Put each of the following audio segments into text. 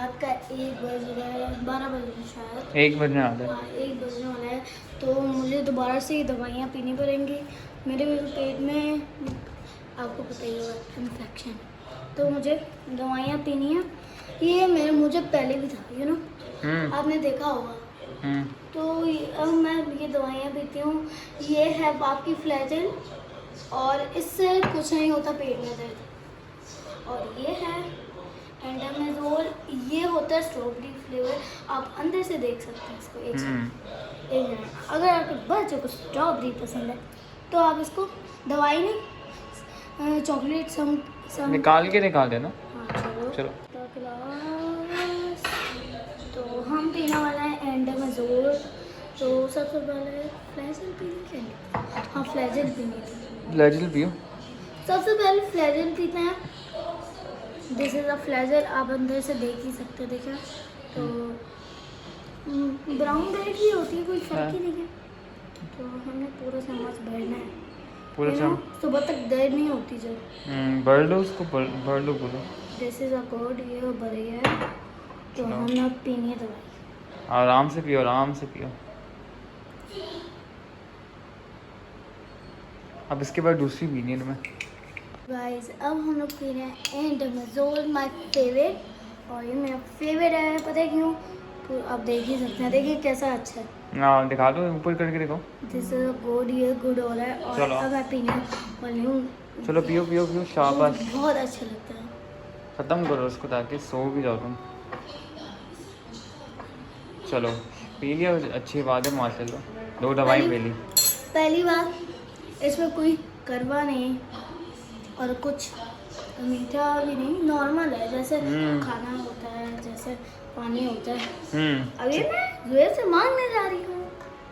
रात का 1 बज रहा है, 12 बज रहे शायद, 1 बजने वाला है। हाँ 1 बजने वाला है। तो मुझे दोबारा से दवाइयाँ पीनी पड़ेंगी। मेरे पेट में आपको पता ही होगा इन्फेक्शन, तो मुझे दवाइयाँ पीनी है। ये मेरे मुझे पहले भी था, यू नो, आपने देखा होगा। तो अब मैं ये दवाइयाँ पीती हूँ। ये है आपकी फ्लैजेल, और इससे कुछ नहीं होता पेट में दर्द। और ये है एंडामेजोल, ये होता है स्ट्रॉबेरी फ्लेवर। आप अंदर से देख सकते हैं इसको। एक मिनट, अगर आपके बच्चों को स्ट्रॉबेरी पसंद है तो आप इसको दवाई नहीं, चॉकलेट सम निकाल देना। हाँ चलो। तो हम पीने वाला है एंडामेजोल। तो सबसे पहले फ्लैजेल पीनी है। हाँ फ्लैजेल पीनी है। फ्लैजेल पियो। सबसे पहले फ्लैजेल पीते हैं। दिस इज अ फ्लैजेल, आप अंदर से देख ही सकते हैं। देखा तो ब्राउन रेड ही होती है, कोई फर्क ही नहीं है। तो हमें पूरा चम्मच भरना है, पूरा चम्मच सुबह तक दर्द नहीं होती जब। भर लो उसको, भर लो पूरा। दिस इज अ गुड, ये भर गया है। तो हमें अब पीनी है दवाई। आराम से पियो, आराम से पियो। अब इसके बाद दूसरी पीनी है तुम्हें। गाइस अब हम लोग पी रहे हैं एंडामेजोल, माय फेवरेट। और ये मेरा फेवरेट है, पता है क्यों? तो आप देख ही सकते हैं, देखिए कैसा अच्छा है। हाँ दिखा दो, ऊपर करके देखो। दिस इज गुड, ये गुड हो रहा है। और चलो। अब मैं पीने वाली हूँ। चलो पियो पियो पियो, शाबाश। बहुत अच्छा लगता है। ख़त्म करो उसको ताकि सो भी जाओ तुम। चलो पी लिया, अच्छी बात है माशाल्लाह। 2 दवाई पी ली। पहली बार इसमें कोई करवा नहीं और कुछ मीठा भी नहीं, नॉर्मल है जैसे खाना होता है, जैसे पानी होता है। अभी मैं जुए से मांगने जा रही हूँ।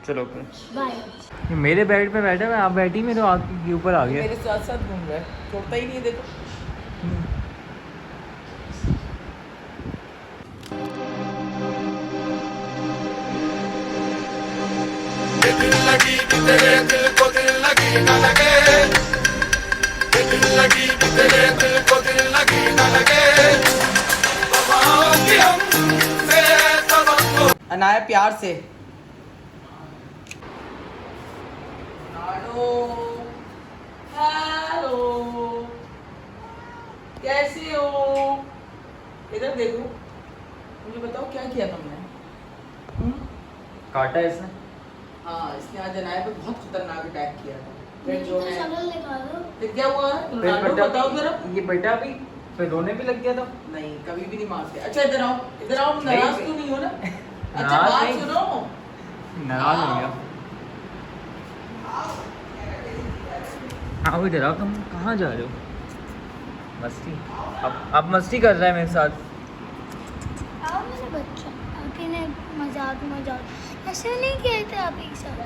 चलो फिर बाय। मेरे बेड पे बैठा है, आप बैठी, मेरे आपके ऊपर आ गया। मेरे साथ साथ घूम रहा है, छोड़ता ही नहीं है, देखो। दिल लगी कि तेरे दिल को दिल लगी न लगे, दिल लगी कि तेरे दिल को दिल लगी न लगे। अनाया प्यार से। हेलो, कैसे हो? इधर देखो, मुझे बताओ क्या किया तुमने? काटा है इसने। हाँ, इसने आज अनाया पे बहुत खतरनाक अटैक किया था। फिर जो है शक्ल दिखा दो। फिर क्या हुआ? फिर बताओ जरा। ये बेटा भी फिर रोने भी लग गया था। नहीं, कभी भी नहीं मारते। अच्छा इधर आओ, इधर आओ। नाराज क्यों नहीं हो ना? अच्छा नाराज बात नहीं। सुनो। नाराज हो गया। आओ इधर आओ, तुम कहाँ जा रहे हो? मस्ती। अब मस्ती कर रहा है मेरे साथ। आओ मेरे बच्चा, आपके ने मजाक ऐसे नहीं किए थे आप एक साथ।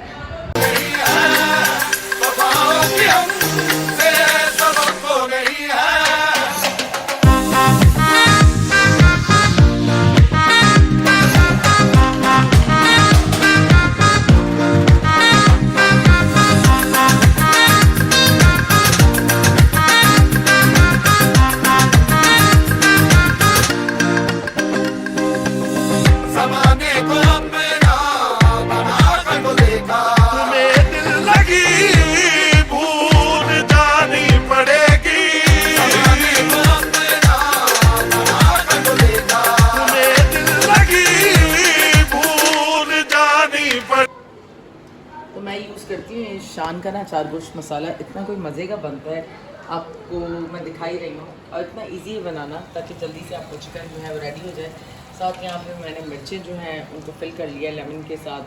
तो मैं यूज़ करती हूँ शान का ना अचार गोश्त मसाला। इतना कोई मज़े का बनता है, आपको मैं दिखा ही रही हूँ। और इतना इजी है बनाना, ताकि जल्दी से आपको चिकन जो है वो रेडी हो जाए। साथ यहाँ पे मैंने मिर्चें जो हैं उनको फिल कर लिया लेमन के साथ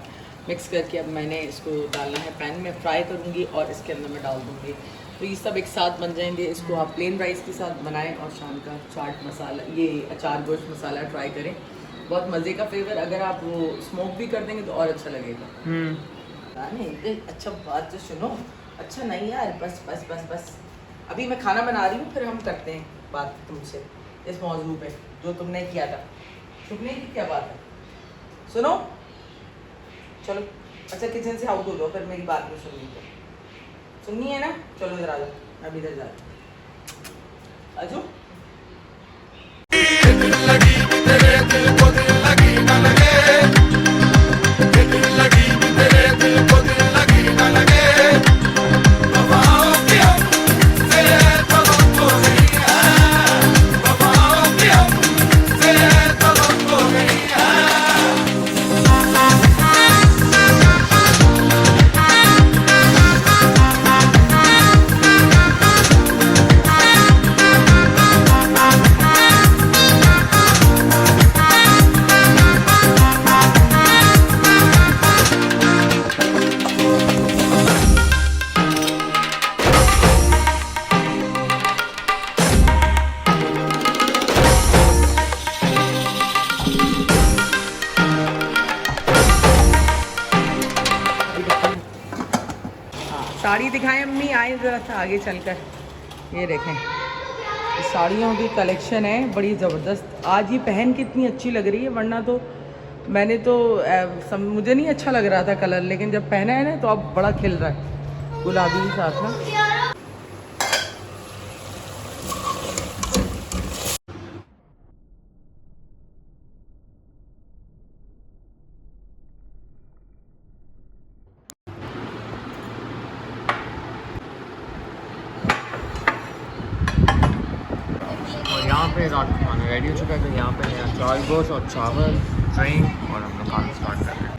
मिक्स करके। अब मैंने इसको डालना है पैन में, फ्राई करूँगी और इसके अंदर मैं डाल दूँगी। तो ये सब एक साथ बन जाएंगे। इसको आप प्लेन राइस के साथ बनाएं और शान का चाट मसाला, ये अचार गोश्त मसाला ट्राई करें। बहुत मज़े का फ्लेवर। अगर आप वो स्मोक भी कर देंगे तो और अच्छा लगेगा। नहीं अच्छा, बात तो सुनो। अच्छा नहीं यार, बस बस बस बस, अभी मैं खाना बना रही हूँ, फिर हम करते हैं बात तुमसे इस मौजू पे जो तुमने किया था। छुपने की क्या बात है? सुनो, चलो। अच्छा किचन से आउट हो जाओ, फिर मेरी बात नहीं सुननी है ना? चलो इधर आ जाओ, मैं भी इधर जा रही हूँ। आ जाओ। साड़ी दिखाएं अम्मी, आए ज़रा सा आगे चलकर। ये देखें, ये साड़ियों की कलेक्शन है बड़ी ज़बरदस्त। आज ये पहन कितनी अच्छी लग रही है, वरना तो मैंने तो मुझे नहीं अच्छा लग रहा था कलर, लेकिन जब पहना है ना तो अब बड़ा खिल रहा है गुलाबी के साथ ना। और यहाँ पे रात का खाना रेडी हो चुका है, तो यहाँ पे चार गोश्त और चावल, ड्रिंक, और हम लोग खाना स्टार्ट कर रहे हैं।